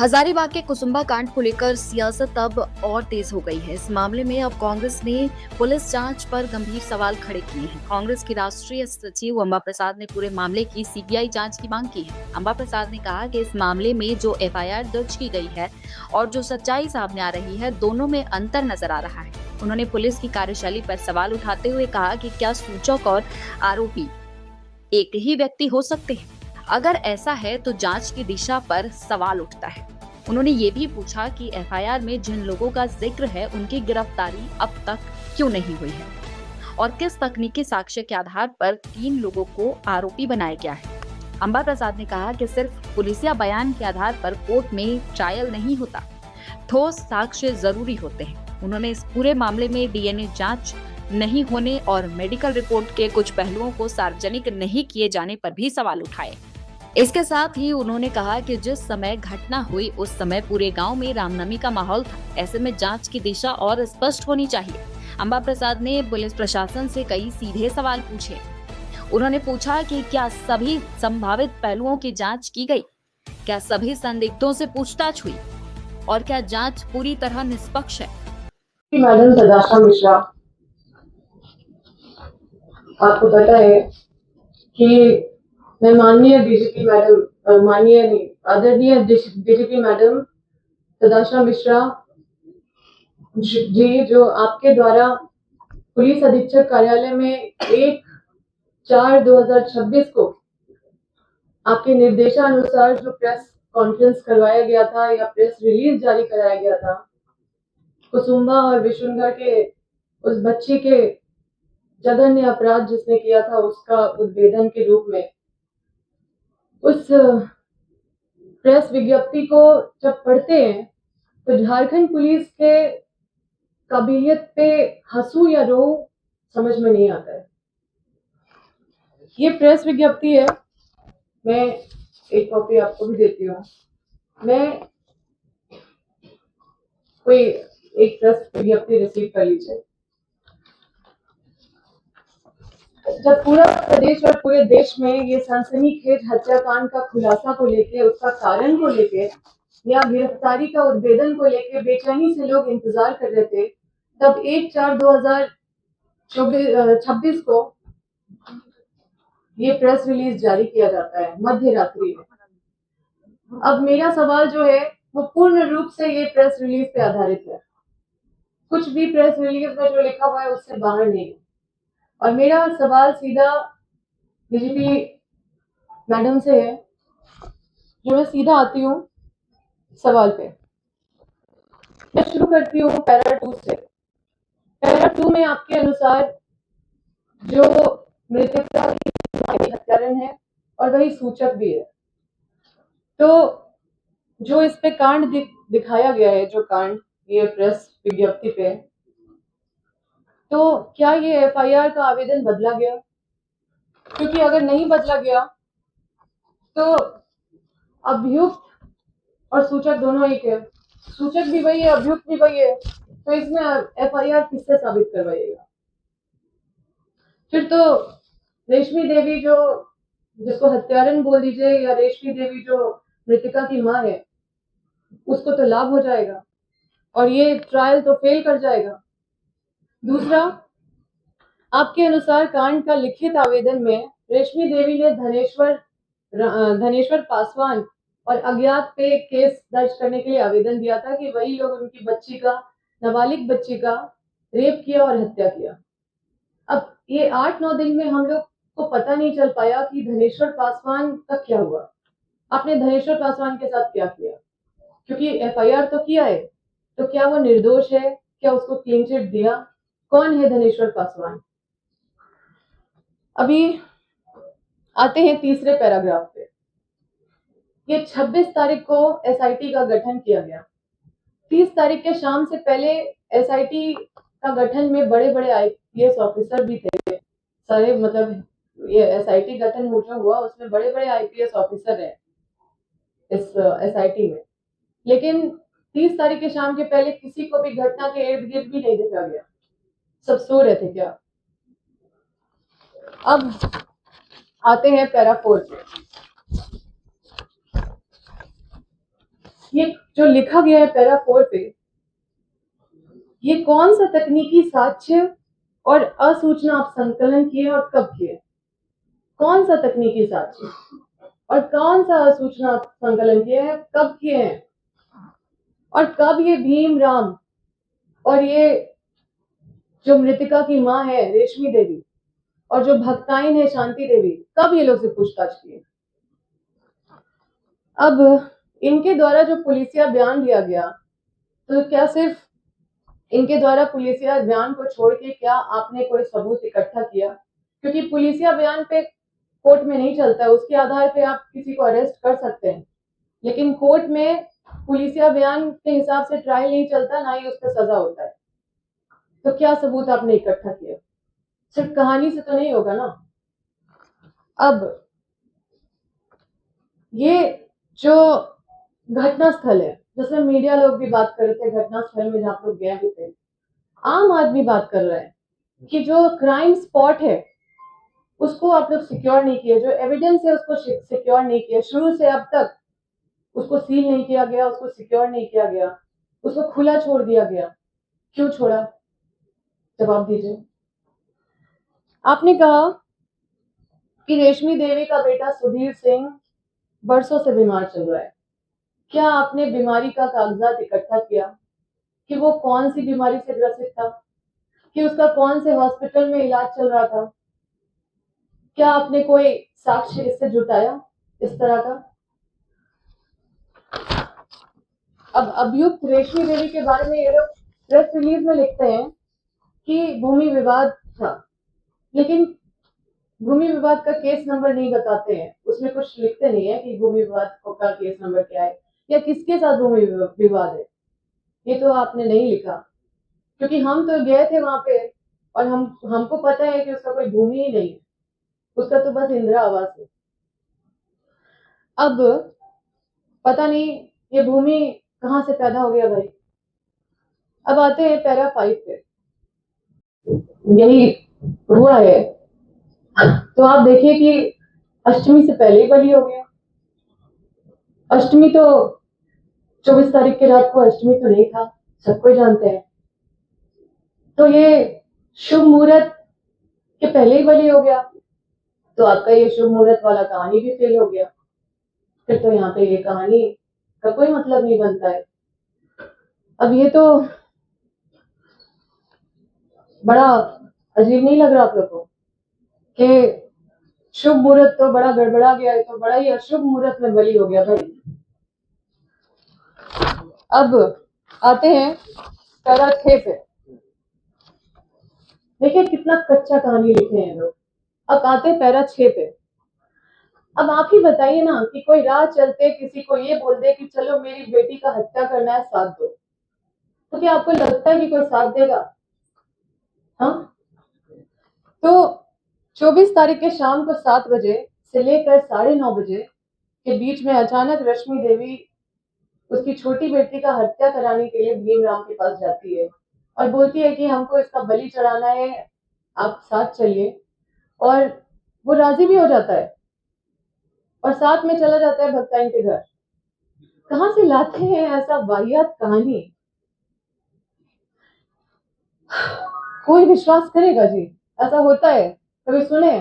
हजारीबाग के कुसुम्बा कांड को लेकर सियासत अब और तेज हो गई है। इस मामले में अब कांग्रेस ने पुलिस जांच पर गंभीर सवाल खड़े किए हैं। कांग्रेस की राष्ट्रीय सचिव अंबा प्रसाद ने पूरे मामले की सीबीआई जांच की मांग की है। अंबा प्रसाद ने कहा कि इस मामले में जो एफआईआर दर्ज की गई है और जो सच्चाई सामने आ रही है, दोनों में अंतर नजर आ रहा है। उन्होंने पुलिस की कार्यशैली पर सवाल उठाते हुए कहा कि क्या सूचक और आरोपी एक ही व्यक्ति हो सकते हैं? अगर ऐसा है तो जांच की दिशा पर सवाल उठता है। उन्होंने ये भी पूछा कि एफआईआर में जिन लोगों का जिक्र है, उनकी गिरफ्तारी अब तक क्यों नहीं हुई है और किस तकनीकी साक्ष्य के आधार पर 3 लोगों को आरोपी बनाया गया है। अंबा प्रसाद ने कहा कि सिर्फ पुलिसिया बयान के आधार पर कोर्ट में ट्रायल नहीं होता, ठोस साक्ष्य जरूरी होते हैं। उन्होंने इस पूरे मामले में डीएनए जांच नहीं होने और मेडिकल रिपोर्ट के कुछ पहलुओं को सार्वजनिक नहीं किए जाने पर भी सवाल उठाए। इसके साथ ही उन्होंने कहा कि जिस समय घटना हुई उस समय पूरे गांव में रामनवमी का माहौल था। ऐसे में जांच की दिशा और स्पष्ट होनी चाहिए। अंबा प्रसाद ने पुलिस प्रशासन से कई सीधे सवाल पूछे। उन्होंने पूछा कि क्या सभी संभावित पहलुओं की जांच की गई, क्या सभी संदिग्धों से पूछताछ हुई और क्या जांच पूरी तरह निष्पक्ष है। मैडम तदाशा मिश्रा, आपको पता है कि मैं माननीय डीजीपी मैडम आदरणीय डीजीपी मैडम तदाशा मिश्रा जी, जो आपके द्वारा पुलिस अधीक्षक कार्यालय में 1/4/2026 को आपके निर्देशानुसार जो प्रेस कॉन्फ्रेंस करवाया गया था या प्रेस रिलीज जारी कराया गया था, कुसुम्बा और विशुनगा के उस बच्ची के जघन्य अपराध जिसने किया था उसका उद्भेदन के रूप में, उस प्रेस विज्ञप्ति को जब पढ़ते हैं तो झारखंड पुलिस के काबिलियत पे हंसू या रो समझ में नहीं आता है। ये प्रेस विज्ञप्ति है, मैं एक कॉपी आपको भी देती हूँ। मैं कोई एक प्रेस विज्ञप्ति रिसीव कर लीजिए। जब पूरा प्रदेश और पूरे देश में ये सनसनीखेज हत्याकांड का खुलासा को लेके, उसका कारण को लेके या गिरफ्तारी का उद्भेदन को लेके बेचैनी से लोग इंतजार कर रहे थे, तब 1/4/2026 को ये प्रेस रिलीज जारी किया जाता है मध्य रात्रि में। अब मेरा सवाल जो है वो पूर्ण रूप से ये प्रेस रिलीज पे आधारित है। कुछ भी प्रेस रिलीज में जो लिखा हुआ है उससे बाहर नहीं है। और मेरा सवाल सीधा डीजीपी मैडम से है, जो मैं सीधा आती हूँ सवाल पे। मैं शुरू करती हूँ पैरा 2 से। पैरा 2 में आपके अनुसार जो मृतका की हत्यारण है और वही सूचक भी है, तो जो इस पे कांड दिखाया गया है, जो कांड ये प्रेस विज्ञप्ति पे, तो क्या ये एफआईआर का आवेदन बदला गया? क्योंकि अगर नहीं बदला गया तो अभियुक्त और सूचक दोनों एक है, सूचक भी वही है, अभियुक्त भी वही है, तो इसमें एफआईआर किससे साबित करवाइएगा? फिर तो रेशमी देवी, जो जिसको हत्यारण बोल दीजिए, या रेशमी देवी जो मृतिका की माँ है, उसको तो लाभ हो जाएगा और ये ट्रायल तो फेल कर जाएगा। दूसरा, आपके अनुसार कांड का लिखित आवेदन में रेशमी देवी ने धनेश्वर पासवान और अज्ञात पे केस दर्ज करने के लिए आवेदन दिया था कि वही लोग उनकी बच्ची का, नाबालिग बच्ची का रेप किया और हत्या किया। अब ये 8-9 दिन में हम लोग को पता नहीं चल पाया कि धनेश्वर पासवान का क्या हुआ। आपने धनेश्वर पासवान के साथ क्या किया? क्योंकि एफआईआर तो किया है, तो क्या वो निर्दोष है? क्या उसको क्लीन चिट दिया? कौन है धनेश्वर पासवान? अभी आते हैं तीसरे पैराग्राफ पे। ये 26 तारीख को एसआईटी का गठन किया गया। 30 तारीख के शाम से पहले एसआईटी का गठन में बड़े बड़े आईपीएस ऑफिसर भी थे सारे, मतलब ये एसआईटी गठन जो हुआ उसमें बड़े बड़े आईपीएस ऑफिसर हैं इस एसआईटी में। लेकिन 30 तारीख के शाम के पहले किसी को भी घटना के इर्द गिर्द भी नहीं देखा गया। सब सो रहे थे क्या? अब आते हैं पैरा 4 पे। ये जो लिखा गया है पैरा 4 पे, ये कौन सा तकनीकी साक्ष्य और असूचना आप संकलन किए और कब किए? कौन सा तकनीकी साक्ष्य और कौन सा असूचना संकलन किए हैं, कब किए हैं, और कब ये भीम राम और ये जो मृतिका की मां है रेशमी देवी और जो भक्ताइन है शांति देवी, कब ये लोग से पूछताछ किए? अब इनके द्वारा जो पुलिसिया बयान दिया गया, तो क्या सिर्फ इनके द्वारा पुलिसिया बयान को छोड़ के क्या आपने कोई सबूत इकट्ठा किया? क्योंकि पुलिसिया बयान पे कोर्ट में नहीं चलता है, उसके आधार पे आप किसी को अरेस्ट कर सकते हैं, लेकिन कोर्ट में पुलिसिया बयान के हिसाब से ट्रायल नहीं चलता, ना ही उस पर सजा होता है। तो क्या सबूत आपने इकट्ठा किया? सिर्फ कहानी से तो नहीं होगा ना। अब ये जो घटना स्थल है, जिसमें मीडिया लोग भी बात कर रहे थे, घटना स्थल में जहाँ आप लोग गए थे, आम आदमी बात कर रहा है कि जो क्राइम स्पॉट है उसको आप लोग सिक्योर नहीं किए, जो एविडेंस है उसको सिक्योर नहीं किया, शुरू से अब तक उसको सील नहीं किया गया, उसको सिक्योर नहीं किया गया, उसको खुला छोड़ दिया गया। क्यों छोड़ा? जवाब दीजिए। आपने कहा कि रेशमी देवी का बेटा सुधीर सिंह बरसों से बीमार चल रहा है। क्या आपने बीमारी का कागजात इकट्ठा किया कि वो कौन सी बीमारी से ग्रसित था, कि उसका कौन से हॉस्पिटल में इलाज चल रहा था? क्या आपने कोई साक्ष्य इससे जुटाया इस तरह का? अब अभियुक्त रेशमी देवी के बारे में ये लोग प्रेस रिलीज में लिखते हैं कि भूमि विवाद था, लेकिन भूमि विवाद का केस नंबर नहीं बताते हैं, उसमें कुछ लिखते नहीं है कि भूमि विवाद का केस नंबर क्या है या किसके साथ भूमि विवाद है। ये तो आपने नहीं लिखा, क्योंकि हम तो गए थे वहां पे और हमको पता है कि उसका कोई भूमि ही नहीं है, उसका तो बस इंदिरा आवास है। अब पता नहीं ये भूमि कहाँ से पैदा हो गया भाई। अब आते हैं पैरा 5 पे, यही हुआ है। तो आप देखिए कि अष्टमी से पहले ही बलि हो गया। अष्टमी तो 24 तारीख की रात को अष्टमी तो नहीं था, सबको जानते हैं। तो ये शुभ मुहूर्त के पहले ही बलि हो गया, तो आपका ये शुभ मुहूर्त वाला कहानी भी फेल हो गया। फिर तो यहाँ पे ये कहानी का कोई मतलब नहीं बनता है। अब ये तो बड़ा अजीब नहीं लग रहा आप लोग को कि शुभ मुहूर्त तो बड़ा गड़बड़ा गया है, तो बड़ा ही अशुभ मुहूर्त में बलि हो गया भाई। अब आते हैं पैरा 6 पे। देखिए कितना कच्चा कहानी लिखे हैं लोग। अब आते हैं पैरा 6 पे। अब आप ही बताइए ना कि कोई राह चलते किसी को ये बोल दे कि चलो मेरी बेटी का हत्या करना है, साथ दो, तो क्या आपको लगता है कि कोई साथ देगा? हाँ, तो 24 तारीख के शाम को 7 बजे से लेकर 9:30 बजे के बीच में अचानक रश्मि देवी उसकी छोटी बेटी का हत्या कराने के लिए भीमराम के पास जाती है और बोलती है कि हमको इसका बलि चढ़ाना है, आप साथ चलिए। और वो राजी भी हो जाता है और साथ में चला जाता है भक्ताइन के घर। कहां से लाते हैं ऐसा वाहियात कहानी? कोई विश्वास करेगा जी? ऐसा होता है? कभी सुने?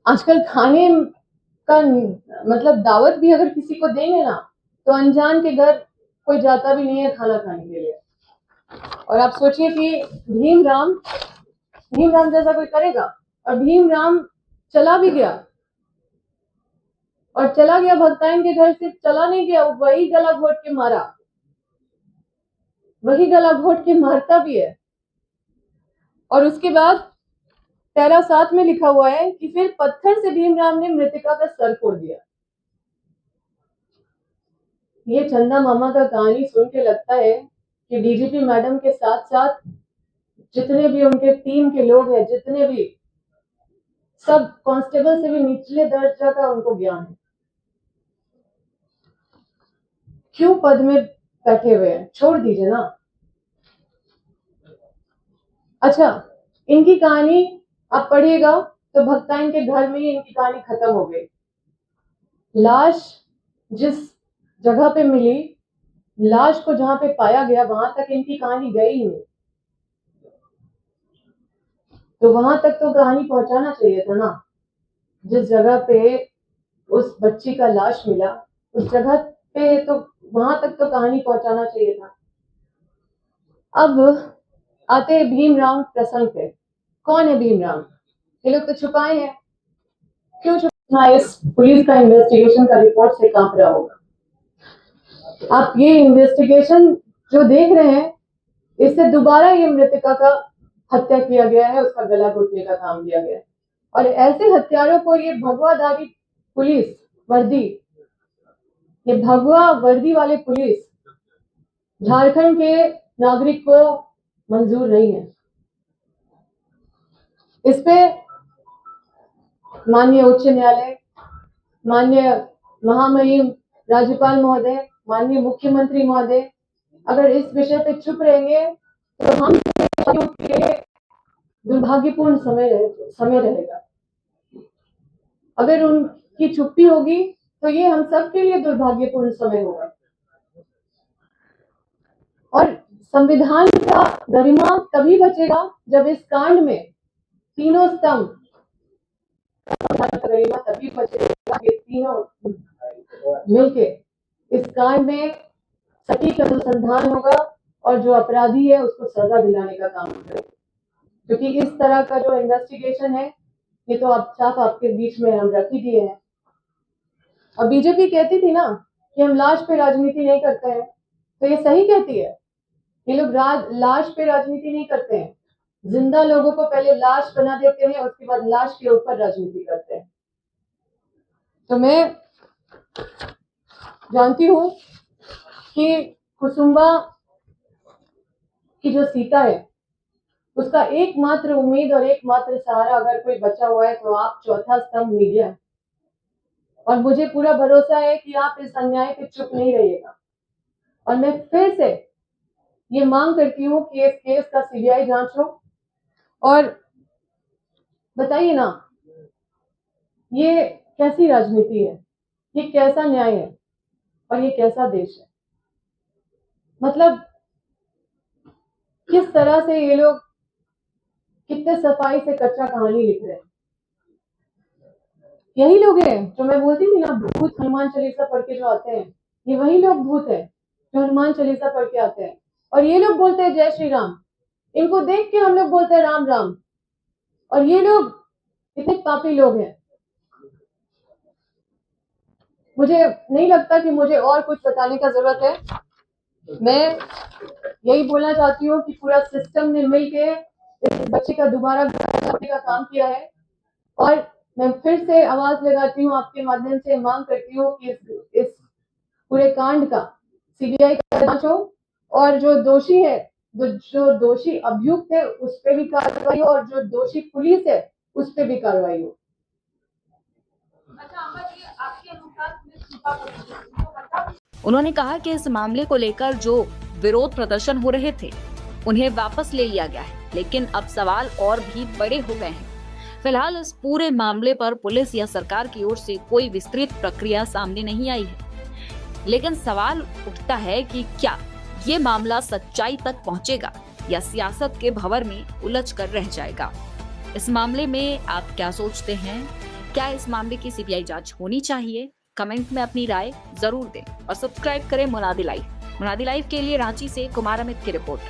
आजकल खाने का मतलब दावत भी अगर किसी को देंगे ना, तो अनजान के घर कोई जाता भी नहीं है खाना खाने के लिए। और आप सोचिए कि भीमराम जैसा कोई करेगा? और भीमराम चला भी गया, और चला गया भक्ताइन के घर। सिर्फ चला नहीं गया, वही गला घोट के मारा, वही गला घोट के मारता भी है। और उसके बाद पैरा 7 में लिखा हुआ है कि फिर पत्थर से भीमराम ने मृतिका का सर फोड़ दिया। ये चंदा मामा का कहानी सुन के लगता है कि डीजीपी मैडम के साथ साथ जितने भी उनके टीम के लोग हैं, जितने भी सब कांस्टेबल से भी निचले दर्जा का उनको ज्ञान है। क्यों पद में बैठे हुए हैं? छोड़ दीजिए ना। अच्छा, इनकी कहानी आप पढ़िएगा तो भक्ताइन के घर में ही इनकी कहानी खत्म हो गई। लाश जिस जगह पे मिली, लाश को जहां पे पाया गया, वहां तक इनकी कहानी गई ही नहीं। तो वहां तक तो कहानी पहुंचाना चाहिए था ना। जिस जगह पे उस बच्ची का लाश मिला, उस जगह पे तो वहां तक तो कहानी पहुंचाना चाहिए था। अब आते हैं भीमराव प्रसंग पे। कौन है भीमराव? ये लोग तो छुपाए हैं। क्यों छुपाए? इस पुलिस का इन्वेस्टिगेशन का रिपोर्ट से कांप रहा होगा। आप ये इन्वेस्टिगेशन जो देख रहे हैं, इससे दोबारा ये मृतका का हत्या किया गया है, उसका गला घोटने का काम किया गया है। और ऐसे हत्यारों को ये भगवाधारी पुलिस वर्दी, ये भगवा वर्दी वाले पुलिस झारखंड के नागरिक को मंजूर नहीं है। इस पे माननीय उच्च न्यायालय, माननीय महामहिम राज्यपाल महोदय, माननीय मुख्यमंत्री महोदय अगर इस विषय पे चुप रहेंगे तो हम दुर्भाग्यपूर्ण समय रहेगा। अगर उनकी चुप्पी होगी तो ये हम सबके लिए दुर्भाग्यपूर्ण समय होगा। और संविधान का गरिमा तभी बचेगा जब इस कांड में तीनों स्तंभ, गरिमा तभी बचेगा ये तीनों मिलके इस कांड में सटीक अनुसंधान होगा और जो अपराधी है उसको सजा दिलाने का काम करेगा। क्योंकि इस तरह का जो इन्वेस्टिगेशन है, ये तो आप साफ आपके बीच में हम रख ही दिए हैं। और बीजेपी कहती थी ना कि हम लाश पे राजनीति नहीं करते हैं, तो ये सही कहती है। ये लोग लाश पे राजनीति नहीं करते हैं। जिंदा लोगों को पहले लाश बना देते हैं, उसके बाद लाश के ऊपर राजनीति करते हैं। तो मैं जानती हूँ कि कुसुम्बा की जो सीता है, उसका एकमात्र उम्मीद और एकमात्र सहारा अगर कोई बचा हुआ है तो आप चौथा स्तंभ मीडिया है। और मुझे पूरा भरोसा है कि आप इस अन्याय पे चुप नहीं रहिएगा। और मैं फिर से ये मांग करती हूँ कि इस केस का सीबीआई जांच हो और बताइए ना, ये कैसी राजनीति है, ये कैसा न्याय है और ये कैसा देश है? मतलब किस तरह से ये लोग कितने सफाई से कच्चा कहानी लिख रहे हैं। यही लोग हैं जो मैं बोलती थी ना, भूत हनुमान चालीसा पढ़ के जो आते हैं, ये वही लोग भूत है जो हनुमान चालीसा पढ़ के आते हैं। और ये लोग बोलते हैं जय श्री राम, इनको देख के हम लोग बोलते हैं राम राम। और ये लोग इतने पापी लोग हैं। मुझे नहीं लगता कि मुझे और कुछ बताने का जरूरत है। मैं यही बोलना चाहती हूँ कि पूरा सिस्टम ने मिलके इस बच्चे का दोबारा करने का काम किया है। और मैं फिर से आवाज लगाती हूँ, आपके माध्यम से मांग करती हूँ कि इस पूरे कांड का सीबीआई का जांच हो और जो दोषी है, जो दोषी अभियुक्त है उस पर भी कार्रवाई हो और जो दोषी पुलिस है उस पर भी कार्रवाई हो। उन्होंने कहा कि इस मामले को लेकर जो विरोध प्रदर्शन हो रहे थे उन्हें वापस ले लिया गया है, लेकिन अब सवाल और भी बड़े हो गए हैं। फिलहाल इस पूरे मामले पर पुलिस या सरकार की ओर से कोई विस्तृत प्रक्रिया सामने नहीं आई है, लेकिन सवाल उठता है कि क्या ये मामला सच्चाई तक पहुंचेगा या सियासत के भंवर में उलझ कर रह जाएगा। इस मामले में आप क्या सोचते हैं? क्या इस मामले की सीबीआई जांच होनी चाहिए? कमेंट में अपनी राय जरूर दें और सब्सक्राइब करें मुनादी लाइव। मुनादी लाइव के लिए रांची से कुमार अमित की रिपोर्ट।